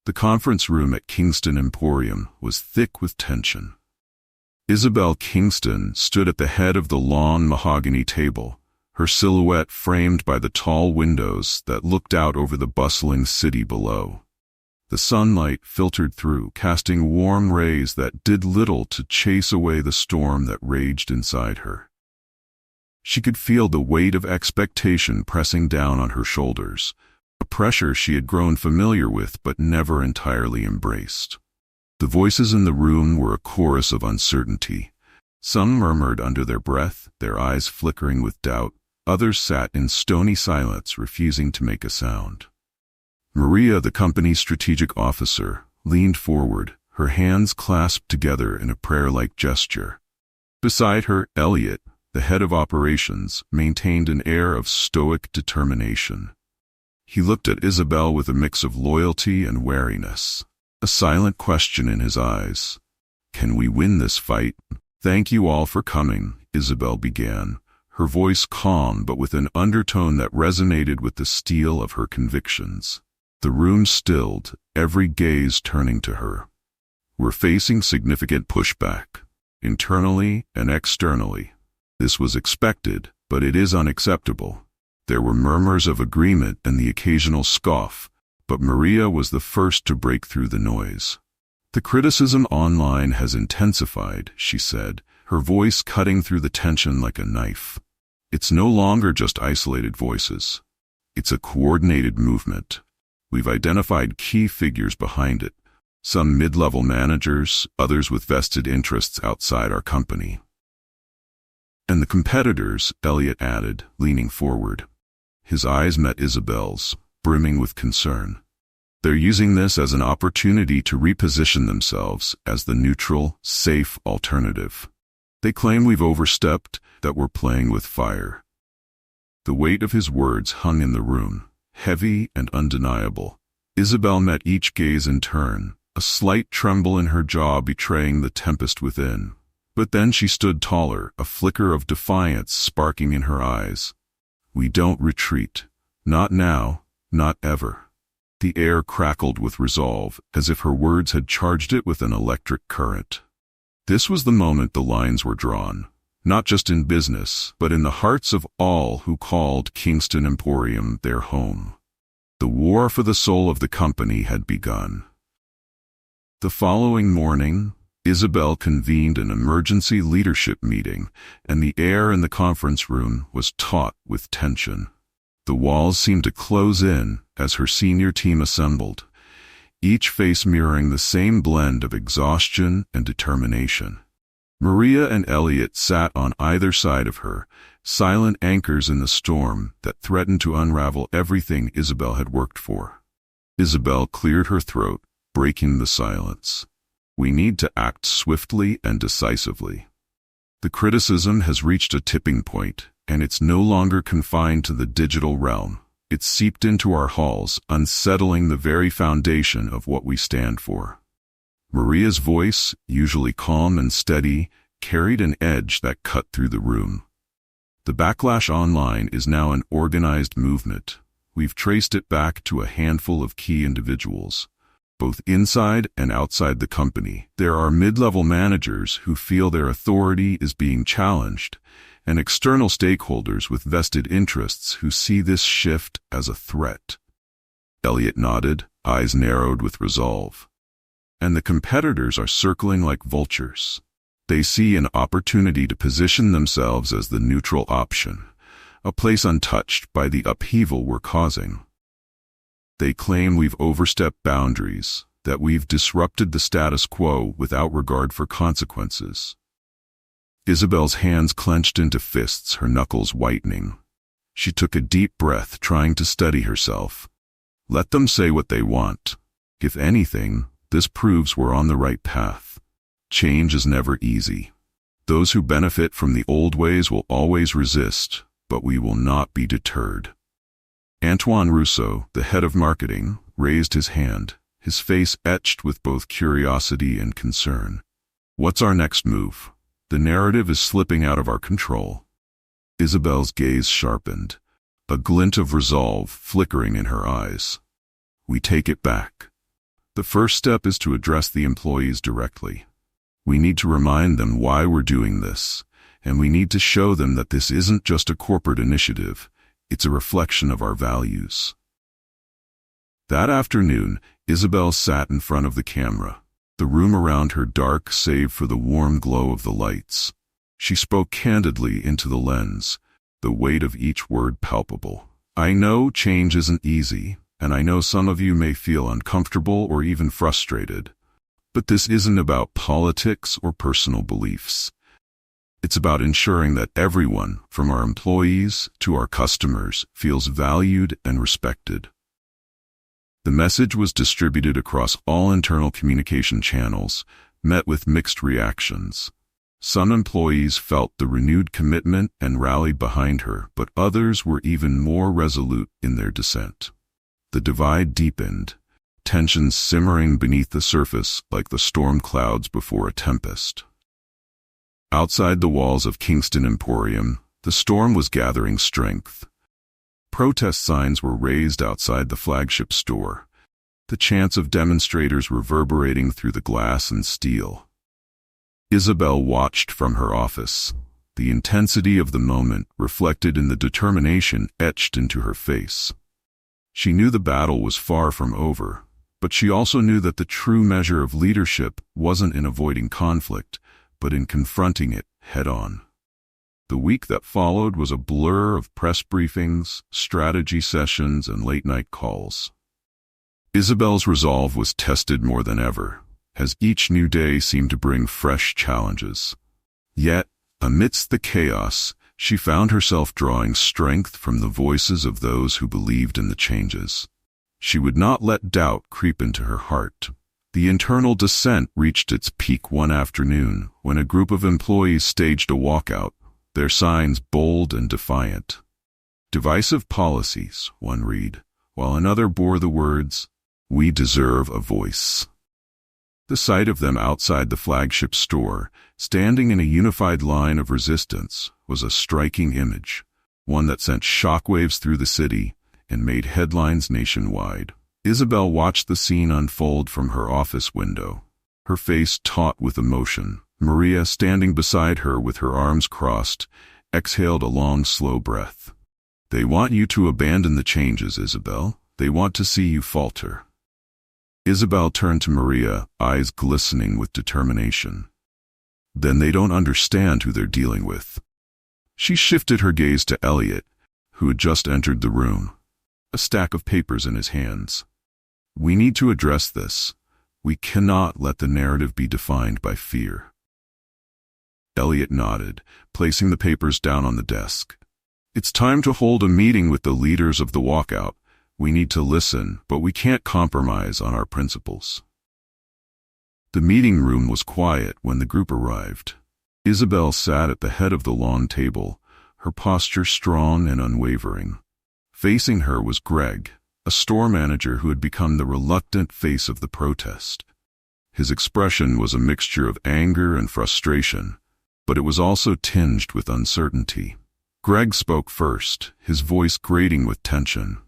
The conference room at Kingston Emporium was thick with tension. Isabel Kingston stood at the head of the long mahogany table, her silhouette framed by the tall windows that looked out over the bustling city below. The sunlight filtered through, casting warm rays that did little to chase away the storm that raged inside her. She could feel the weight of expectation pressing down on her shoulders, a pressure she had grown familiar with but never entirely embraced. The voices in the room were a chorus of uncertainty. Some murmured under their breath, their eyes flickering with doubt. Others sat in stony silence, refusing to make a sound. Maria, the company's strategic officer, leaned forward, her hands clasped together in a prayer-like gesture. Beside her, Elliot, the head of operations, maintained an air of stoic determination. He looked at Isabel with a mix of loyalty and wariness, a silent question in his eyes. "Can we win this fight?" "Thank you all for coming," Isabel began, her voice calm but with an undertone that resonated with the steel of her convictions. The room stilled, every gaze turning to her. "We're facing significant pushback, internally and externally. This was expected, but it is unacceptable." There were murmurs of agreement and the occasional scoff, but Maria was the first to break through the noise. "The criticism online has intensified," she said, her voice cutting through the tension like a knife. "It's no longer just isolated voices. It's a coordinated movement. We've identified key figures behind it, some mid-level managers, others with vested interests outside our company." "And the competitors," Elliot added, leaning forward. His eyes met Isabel's, brimming with concern. "They're using this as an opportunity to reposition themselves as the neutral, safe alternative. They claim we've overstepped, that we're playing with fire." The weight of his words hung in the room, heavy and undeniable. Isabel met each gaze in turn, a slight tremble in her jaw betraying the tempest within. But then she stood taller, a flicker of defiance sparking in her eyes. "We don't retreat. Not now, not ever." The air crackled with resolve, as if her words had charged it with an electric current. This was the moment the lines were drawn, not just in business, but in the hearts of all who called Kingston Emporium their home. The war for the soul of the company had begun. The following morning, Isabel convened an emergency leadership meeting, and the air in the conference room was taut with tension. The walls seemed to close in as her senior team assembled, each face mirroring the same blend of exhaustion and determination. Maria and Elliot sat on either side of her, silent anchors in the storm that threatened to unravel everything Isabel had worked for. Isabel cleared her throat, breaking the silence. "We need to act swiftly and decisively. The criticism has reached a tipping point, and it's no longer confined to the digital realm. It's seeped into our halls, unsettling the very foundation of what we stand for." Maria's voice, usually calm and steady, carried an edge that cut through the room. "The backlash online is now an organized movement. We've traced it back to a handful of key individuals. Both inside and outside the company, there are mid-level managers who feel their authority is being challenged, and external stakeholders with vested interests who see this shift as a threat." Elliot nodded, eyes narrowed with resolve. "And the competitors are circling like vultures. They see an opportunity to position themselves as the neutral option, a place untouched by the upheaval we're causing. They claim we've overstepped boundaries, that we've disrupted the status quo without regard for consequences." Isabel's hands clenched into fists, her knuckles whitening. She took a deep breath, trying to steady herself. "Let them say what they want. If anything, this proves we're on the right path. Change is never easy. Those who benefit from the old ways will always resist, but we will not be deterred." Antoine Rousseau, the head of marketing, raised his hand, his face etched with both curiosity and concern. "What's our next move? The narrative is slipping out of our control." Isabel's gaze sharpened, a glint of resolve flickering in her eyes. "We take it back. The first step is to address the employees directly. We need to remind them why we're doing this, and we need to show them that this isn't just a corporate initiative, it's a reflection of our values. That afternoon, Isabel sat in front of the camera, the room around her dark save for the warm glow of the lights. She spoke candidly into the lens, the weight of each word palpable. I know change isn't easy, and I know some of you may feel uncomfortable or even frustrated, but this isn't about politics or personal beliefs. It's about ensuring that everyone, from our employees to our customers, feels valued and respected. The message was distributed across all internal communication channels, met with mixed reactions. Some employees felt the renewed commitment and rallied behind her, but others were even more resolute in their dissent. The divide deepened, tensions simmering beneath the surface like the storm clouds before a tempest. Outside the walls of Kingston Emporium, the storm was gathering strength. Protest signs were raised outside the flagship store, the chants of demonstrators reverberating through the glass and steel. Isabel watched from her office, the intensity of the moment reflected in the determination etched into her face. She knew the battle was far from over, but she also knew that the true measure of leadership wasn't in avoiding conflict, but in confronting it head-on. The week that followed was a blur of press briefings, strategy sessions, and late-night calls. Isabel's resolve was tested more than ever, as each new day seemed to bring fresh challenges. Yet, amidst the chaos, she found herself drawing strength from the voices of those who believed in the changes. She would not let doubt creep into her heart. The internal dissent reached its peak one afternoon when a group of employees staged a walkout, their signs bold and defiant. Divisive policies, one read, while another bore the words, "We deserve a voice." The sight of them outside the flagship store, standing in a unified line of resistance, was a striking image, one that sent shockwaves through the city and made headlines nationwide. Isabel watched the scene unfold from her office window, her face taut with emotion. Maria, standing beside her with her arms crossed, exhaled a long, slow breath. "They want you to abandon the changes, Isabel. They want to see you falter." Isabel turned to Maria, eyes glistening with determination. "Then they don't understand who they're dealing with." She shifted her gaze to Elliot, who had just entered the room, a stack of papers in his hands. "We need to address this. We cannot let the narrative be defined by fear." Elliot nodded, placing the papers down on the desk. "It's time to hold a meeting with the leaders of the walkout. We need to listen, but we can't compromise on our principles." The meeting room was quiet when the group arrived. Isabel sat at the head of the long table, her posture strong and unwavering. Facing her was Greg, a store manager who had become the reluctant face of the protest. His expression was a mixture of anger and frustration, but it was also tinged with uncertainty. Greg spoke first, his voice grating with tension.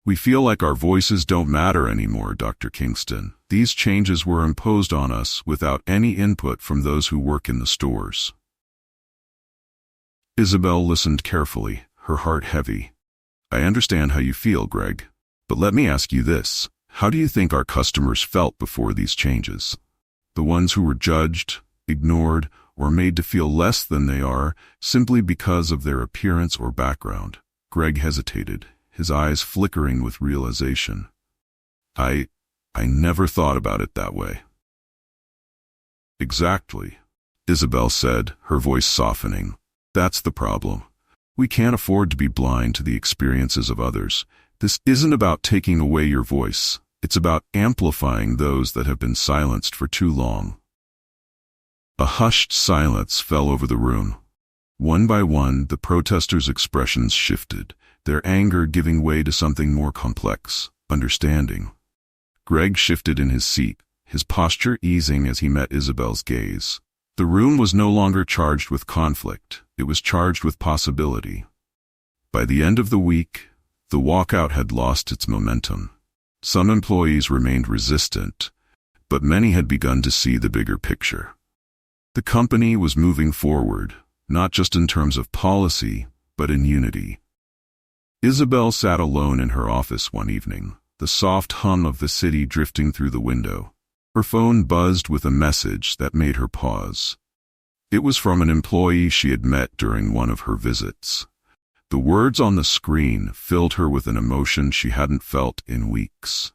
"We feel like our voices don't matter anymore, Dr. Kingston. These changes were imposed on us without any input from those who work in the stores." Isabel listened carefully, her heart heavy. "I understand how you feel, Greg. But let me ask you this. How do you think our customers felt before these changes? The ones who were judged, ignored, or made to feel less than they are simply because of their appearance or background?" Greg hesitated, his eyes flickering with realization. I never thought about it that way." "Exactly," Isabel said, her voice softening. "That's the problem. We can't afford to be blind to the experiences of others. This isn't about taking away your voice. It's about amplifying those that have been silenced for too long." A hushed silence fell over the room. One by one, the protesters' expressions shifted, their anger giving way to something more complex, understanding. Greg shifted in his seat, his posture easing as he met Isabel's gaze. The room was no longer charged with conflict, it was charged with possibility. By the end of the week, the walkout had lost its momentum. Some employees remained resistant, but many had begun to see the bigger picture. The company was moving forward, not just in terms of policy, but in unity. Isabel sat alone in her office one evening, the soft hum of the city drifting through the window. Her phone buzzed with a message that made her pause. It was from an employee she had met during one of her visits. The words on the screen filled her with an emotion she hadn't felt in weeks.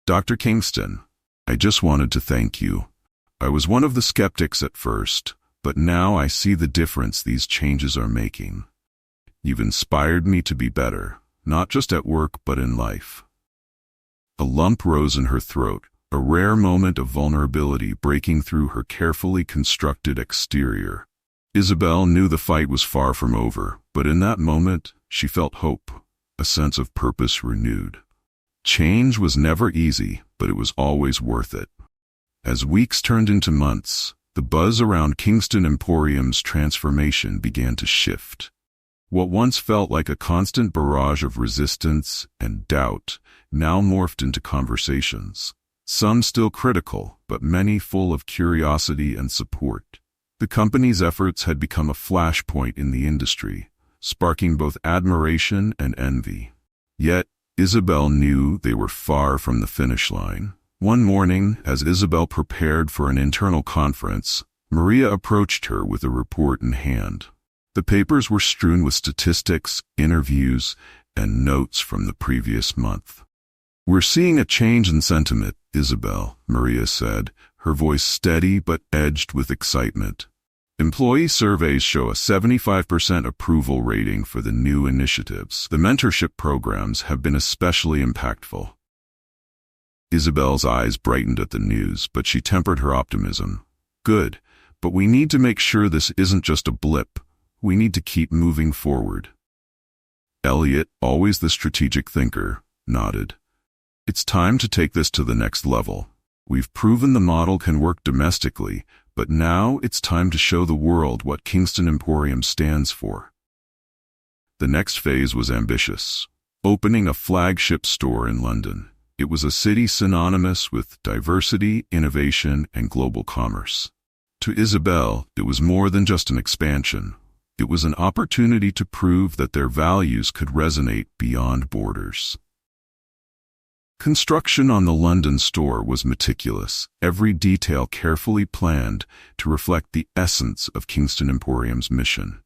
"Dr. Kingston, I just wanted to thank you. I was one of the skeptics at first, but now I see the difference these changes are making. You've inspired me to be better, not just at work but in life." A lump rose in her throat, a rare moment of vulnerability breaking through her carefully constructed exterior. Isabel knew the fight was far from over, but in that moment, she felt hope, a sense of purpose renewed. Change was never easy, but it was always worth it. As weeks turned into months, the buzz around Kingston Emporium's transformation began to shift. What once felt like a constant barrage of resistance and doubt now morphed into conversations. Some still critical, but many full of curiosity and support. The company's efforts had become a flashpoint in the industry, sparking both admiration and envy. Yet, Isabel knew they were far from the finish line. One morning, as Isabel prepared for an internal conference, Maria approached her with a report in hand. The papers were strewn with statistics, interviews, and notes from the previous month. "We're seeing a change in sentiment, Isabel," Maria said, her voice steady but edged with excitement. "Employee surveys show a 75% approval rating for the new initiatives. The mentorship programs have been especially impactful." Isabel's eyes brightened at the news, but she tempered her optimism. "Good, but we need to make sure this isn't just a blip. We need to keep moving forward." Elliot, always the strategic thinker, nodded. "It's time to take this to the next level. We've proven the model can work domestically, but now it's time to show the world what Kingston Emporium stands for." The next phase was ambitious. Opening a flagship store in London. It was a city synonymous with diversity, innovation, and global commerce. To Isabel, it was more than just an expansion. It was an opportunity to prove that their values could resonate beyond borders. Construction on the London store was meticulous, every detail carefully planned to reflect the essence of Kingston Emporium's mission.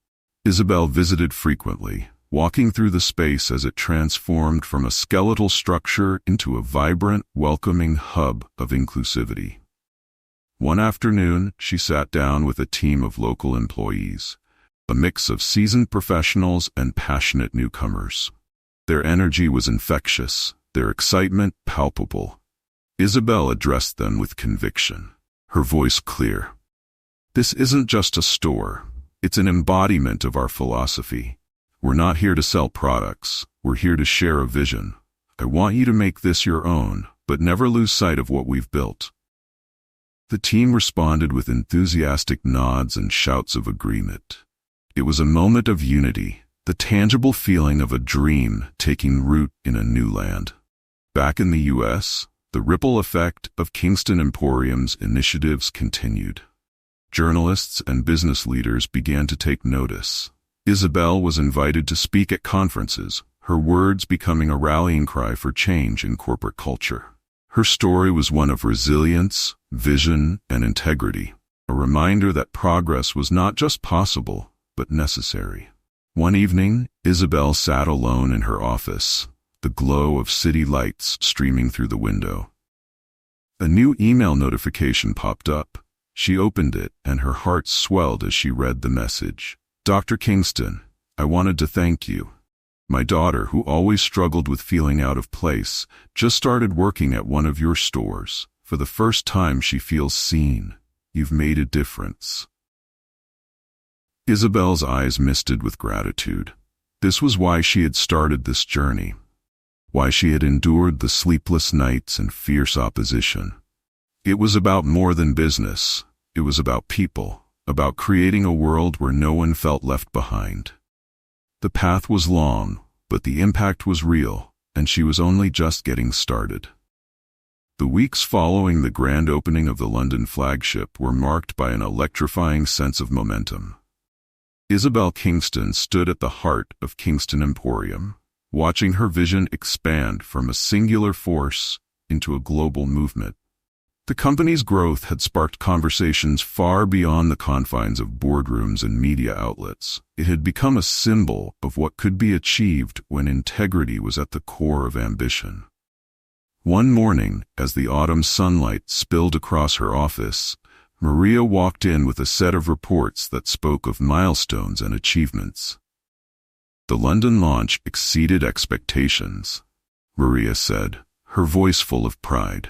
Isabel visited frequently, walking through the space as it transformed from a skeletal structure into a vibrant, welcoming hub of inclusivity. One afternoon, she sat down with a team of local employees, a mix of seasoned professionals and passionate newcomers. Their energy was infectious, their excitement palpable. Isabel addressed them with conviction, her voice clear. "This isn't just a store, it's an embodiment of our philosophy. We're not here to sell products, we're here to share a vision. I want you to make this your own, but never lose sight of what we've built." The team responded with enthusiastic nods and shouts of agreement. It was a moment of unity, the tangible feeling of a dream taking root in a new land. Back in the U.S., the ripple effect of Kingston Emporium's initiatives continued. Journalists and business leaders began to take notice. Isabel was invited to speak at conferences, her words becoming a rallying cry for change in corporate culture. Her story was one of resilience, vision, and integrity, a reminder that progress was not just possible, but necessary. One evening, Isabel sat alone in her office, the glow of city lights streaming through the window. A new email notification popped up. She opened it, and her heart swelled as she read the message. "Dr. Kingston, I wanted to thank you. My daughter, who always struggled with feeling out of place, just started working at one of your stores. For the first time, she feels seen. You've made a difference." Isabel's eyes misted with gratitude. This was why she had started this journey, why she had endured the sleepless nights and fierce opposition. It was about more than business. It was about people, about creating a world where no one felt left behind. The path was long, but the impact was real, and she was only just getting started. The weeks following the grand opening of the London flagship were marked by an electrifying sense of momentum. Isabel Kingston stood at the heart of Kingston Emporium, watching her vision expand from a singular force into a global movement. The company's growth had sparked conversations far beyond the confines of boardrooms and media outlets. It had become a symbol of what could be achieved when integrity was at the core of ambition. One morning, as the autumn sunlight spilled across her office, Maria walked in with a set of reports that spoke of milestones and achievements. The London launch exceeded expectations, Maria said, her voice full of pride.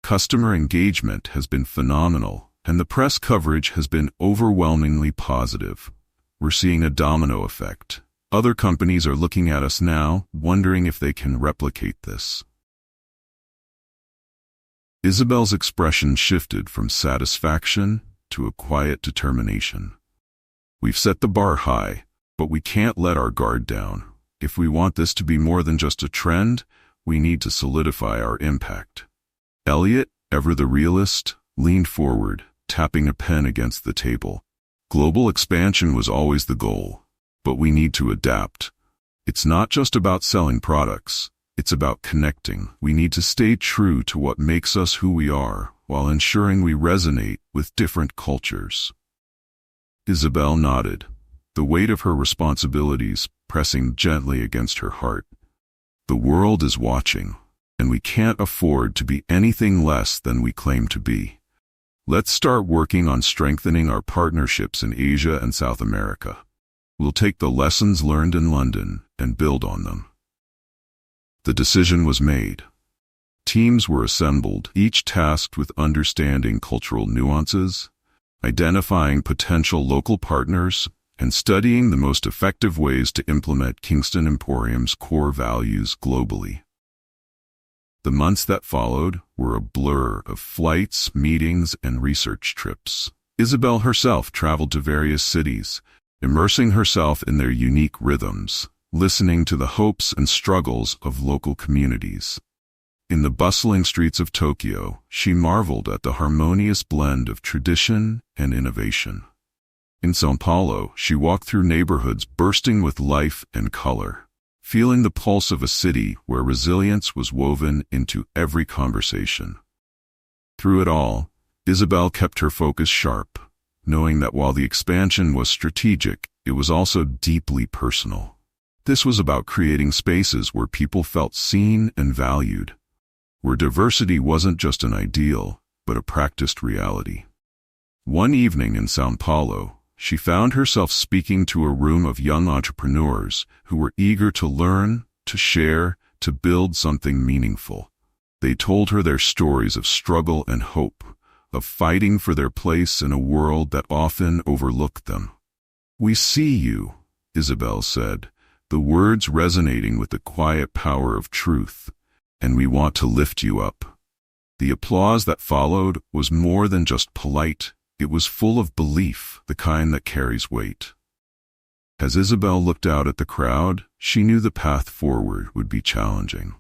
Customer engagement has been phenomenal, and the press coverage has been overwhelmingly positive. We're seeing a domino effect. Other companies are looking at us now, wondering if they can replicate this. Isabel's expression shifted from satisfaction to a quiet determination. We've set the bar high, but we can't let our guard down. If we want this to be more than just a trend, we need to solidify our impact. Elliot, ever the realist, leaned forward, tapping a pen against the table. Global expansion was always the goal, but we need to adapt. It's not just about selling products, it's about connecting. We need to stay true to what makes us who we are, while ensuring we resonate with different cultures. Isabel nodded, the weight of her responsibilities pressing gently against her heart. The world is watching, and we can't afford to be anything less than we claim to be. Let's start working on strengthening our partnerships in Asia and South America. We'll take the lessons learned in London and build on them. The decision was made. Teams were assembled, each tasked with understanding cultural nuances, identifying potential local partners, and studying the most effective ways to implement Kingston Emporium's core values globally. The months that followed were a blur of flights, meetings, and research trips. Isabel herself traveled to various cities, immersing herself in their unique rhythms, listening to the hopes and struggles of local communities. In the bustling streets of Tokyo, she marveled at the harmonious blend of tradition and innovation. In São Paulo, she walked through neighborhoods bursting with life and color, feeling the pulse of a city where resilience was woven into every conversation. Through it all, Isabel kept her focus sharp, knowing that while the expansion was strategic, it was also deeply personal. This was about creating spaces where people felt seen and valued, where diversity wasn't just an ideal, but a practiced reality. One evening in São Paulo, she found herself speaking to a room of young entrepreneurs who were eager to learn, to share, to build something meaningful. They told her their stories of struggle and hope, of fighting for their place in a world that often overlooked them. "We see you," Isabel said, the words resonating with the quiet power of truth, "and we want to lift you up." The applause that followed was more than just polite. It was full of belief, the kind that carries weight. As Isabel looked out at the crowd, she knew the path forward would be challenging.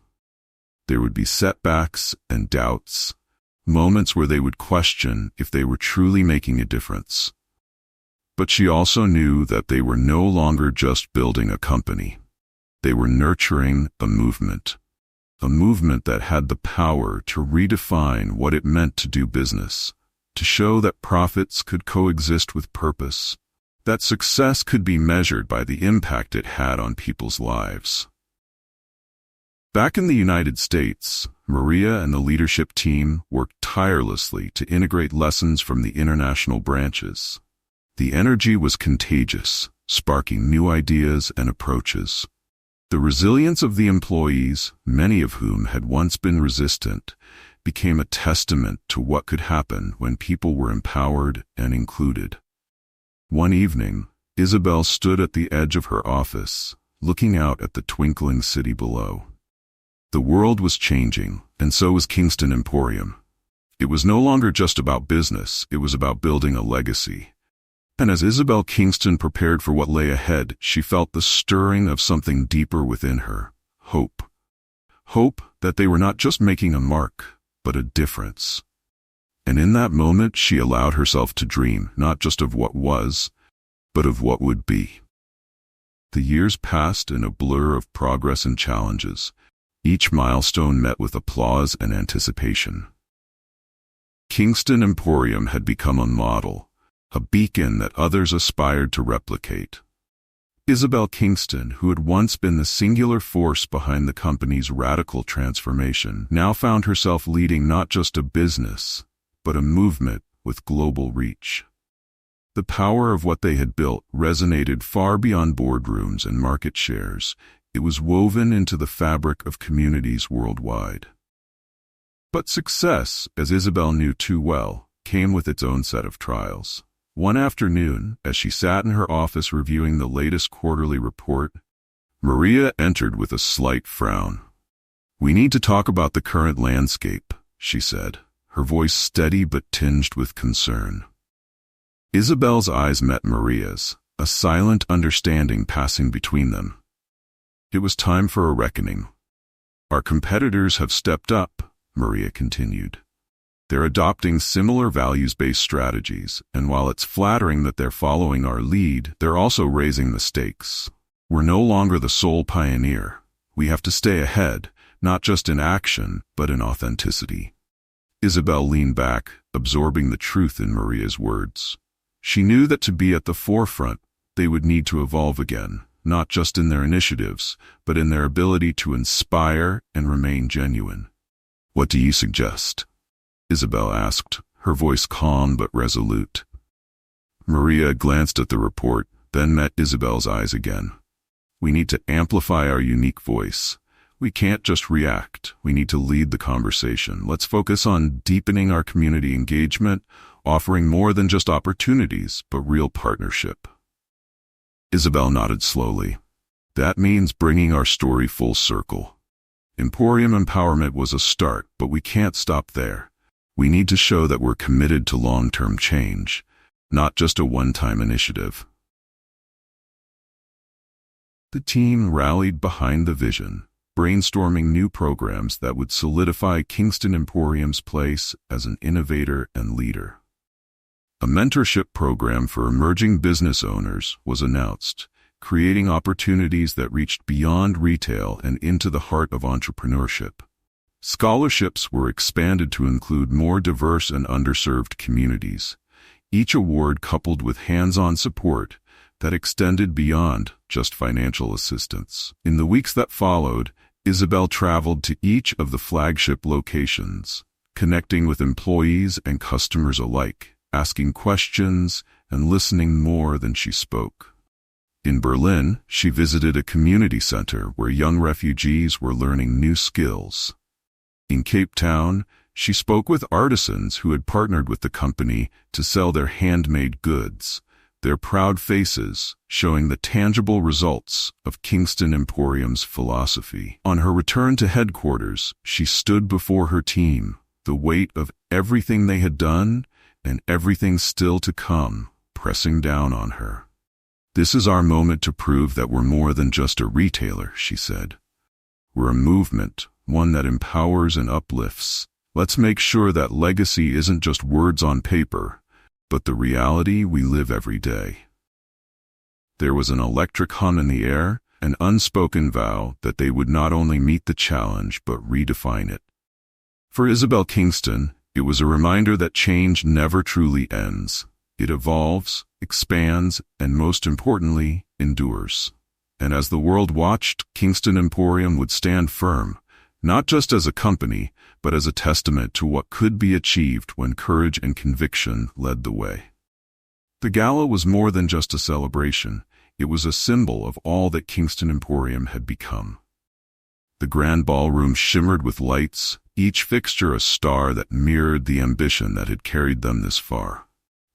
There would be setbacks and doubts, moments where they would question if they were truly making a difference. But she also knew that they were no longer just building a company. They were nurturing a movement that had the power to redefine what it meant to do business, to show that profits could coexist with purpose, that success could be measured by the impact it had on people's lives. Back in the United States, Maria and the leadership team worked tirelessly to integrate lessons from the international branches. The energy was contagious, sparking new ideas and approaches. The resilience of the employees, many of whom had once been resistant, became a testament to what could happen when people were empowered and included. One evening, Isabel stood at the edge of her office, looking out at the twinkling city below. The world was changing, and so was Kingston Emporium. It was no longer just about business, it was about building a legacy. And as Isabel Kingston prepared for what lay ahead, she felt the stirring of something deeper within her, hope. Hope that they were not just making a mark, but a difference. And in that moment, she allowed herself to dream, not just of what was, but of what would be. The years passed in a blur of progress and challenges, each milestone met with applause and anticipation. Kingston Emporium had become a model, a beacon that others aspired to replicate. Isabel Kingston, who had once been the singular force behind the company's radical transformation, now found herself leading not just a business, but a movement with global reach. The power of what they had built resonated far beyond boardrooms and market shares. It was woven into the fabric of communities worldwide. But success, as Isabel knew too well, came with its own set of trials. One afternoon, as she sat in her office reviewing the latest quarterly report, Maria entered with a slight frown. "We need to talk about the current landscape," she said, her voice steady but tinged with concern. Isabel's eyes met Maria's, a silent understanding passing between them. It was time for a reckoning. "Our competitors have stepped up," Maria continued. "They're adopting similar values-based strategies, and while it's flattering that they're following our lead, they're also raising the stakes. We're no longer the sole pioneer. We have to stay ahead, not just in action, but in authenticity." Isabel leaned back, absorbing the truth in Maria's words. She knew that to be at the forefront, they would need to evolve again, not just in their initiatives, but in their ability to inspire and remain genuine. "What do you suggest?" Isabel asked, her voice calm but resolute. Maria glanced at the report, then met Isabel's eyes again. "We need to amplify our unique voice. We can't just react. We need to lead the conversation. Let's focus on deepening our community engagement, offering more than just opportunities, but real partnership." Isabel nodded slowly. "That means bringing our story full circle. Emporium Empowerment was a start, but we can't stop there. We need to show that we're committed to long-term change, not just a one-time initiative." The team rallied behind the vision, brainstorming new programs that would solidify Kingston Emporium's place as an innovator and leader. A mentorship program for emerging business owners was announced, creating opportunities that reached beyond retail and into the heart of entrepreneurship. Scholarships were expanded to include more diverse and underserved communities, each award coupled with hands-on support that extended beyond just financial assistance. In the weeks that followed, Isabel traveled to each of the flagship locations, connecting with employees and customers alike, asking questions and listening more than she spoke. In Berlin, she visited a community center where young refugees were learning new skills. In Cape Town, she spoke with artisans who had partnered with the company to sell their handmade goods, their proud faces showing the tangible results of Kingston Emporium's philosophy. On her return to headquarters, she stood before her team, the weight of everything they had done and everything still to come pressing down on her. "This is our moment to prove that we're more than just a retailer," she said. "We're a movement, one that empowers and uplifts. Let's make sure that legacy isn't just words on paper, but the reality we live every day." There was an electric hum in the air, an unspoken vow that they would not only meet the challenge but redefine it. For Isabel Kingston, it was a reminder that change never truly ends. It evolves, expands, and most importantly, endures. And as the world watched, Kingston Emporium would stand firm, not just as a company, but as a testament to what could be achieved when courage and conviction led the way. The gala was more than just a celebration. It was a symbol of all that Kingston Emporium had become. The grand ballroom shimmered with lights, each fixture a star that mirrored the ambition that had carried them this far.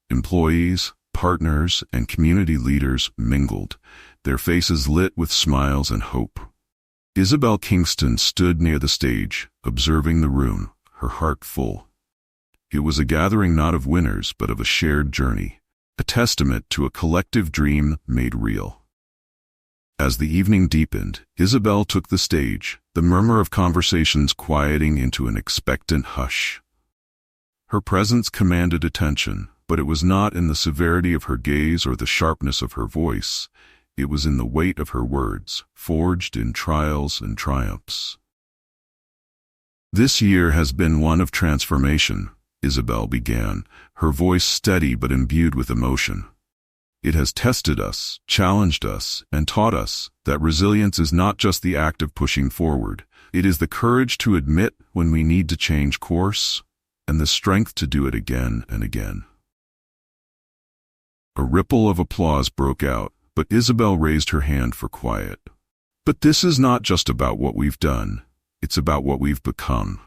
Employees, partners, and community leaders mingled, their faces lit with smiles and hope. Isabel Kingston stood near the stage, observing the room, her heart full. It was a gathering not of winners but of a shared journey, a testament to a collective dream made real. As the evening deepened, Isabel took the stage, the murmur of conversations quieting into an expectant hush. Her presence commanded attention, but it was not in the severity of her gaze or the sharpness of her voice. It was in the weight of her words, forged in trials and triumphs. "This year has been one of transformation," Isabel began, her voice steady but imbued with emotion. "It has tested us, challenged us, and taught us that resilience is not just the act of pushing forward. It is the courage to admit when we need to change course, and the strength to do it again and again." A ripple of applause broke out, but Isabel raised her hand for quiet. "But this is not just about what we've done. It's about what we've become.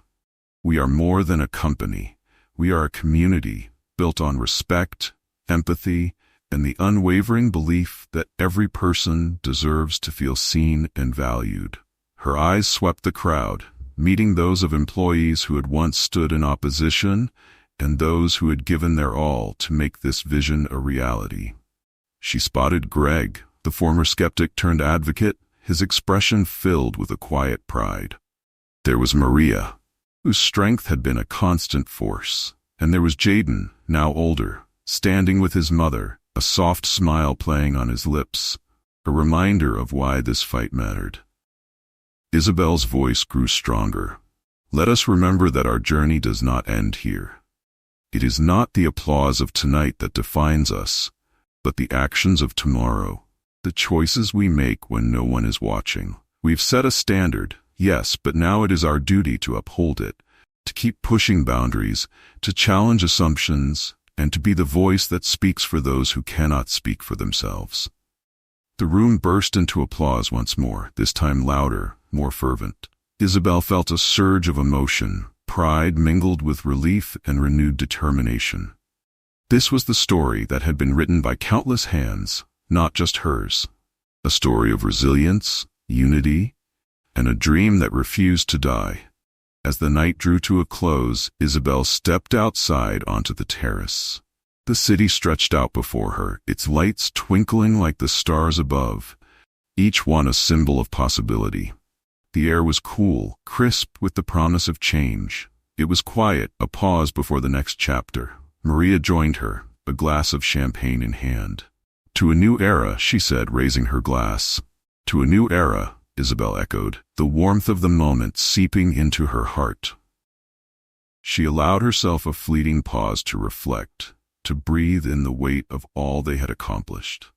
We are more than a company. We are a community built on respect, empathy, and the unwavering belief that every person deserves to feel seen and valued." Her eyes swept the crowd, meeting those of employees who had once stood in opposition and those who had given their all to make this vision a reality. She spotted Greg, the former skeptic turned advocate, his expression filled with a quiet pride. There was Maria, whose strength had been a constant force, and there was Jaden, now older, standing with his mother, a soft smile playing on his lips, a reminder of why this fight mattered. Isabel's voice grew stronger. "Let us remember that our journey does not end here. It is not the applause of tonight that defines us, but the actions of tomorrow, the choices we make when no one is watching. We've set a standard, yes, but now it is our duty to uphold it, to keep pushing boundaries, to challenge assumptions, and to be the voice that speaks for those who cannot speak for themselves." The room burst into applause once more, this time louder, more fervent. Isabel felt a surge of emotion, pride mingled with relief and renewed determination. This was the story that had been written by countless hands, not just hers. A story of resilience, unity, and a dream that refused to die. As the night drew to a close, Isabel stepped outside onto the terrace. The city stretched out before her, its lights twinkling like the stars above, each one a symbol of possibility. The air was cool, crisp with the promise of change. It was quiet, a pause before the next chapter. Maria joined her, a glass of champagne in hand. "To a new era," she said, raising her glass. "To a new era," Isabel echoed, the warmth of the moment seeping into her heart. She allowed herself a fleeting pause to reflect, to breathe in the weight of all they had accomplished.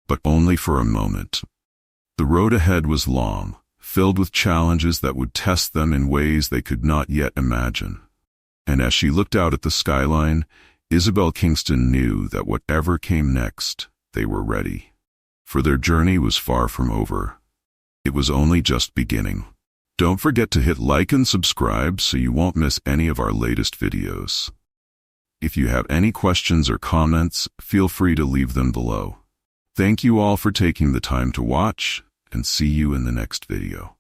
But only for a moment. The road ahead was long, filled with challenges that would test them in ways they could not yet imagine. And as she looked out at the skyline, Isabel Kingston knew that whatever came next, they were ready. For their journey was far from over. It was only just beginning. Don't forget to hit like and subscribe so you won't miss any of our latest videos. If you have any questions or comments, feel free to leave them below. Thank you all for taking the time to watch, and see you in the next video.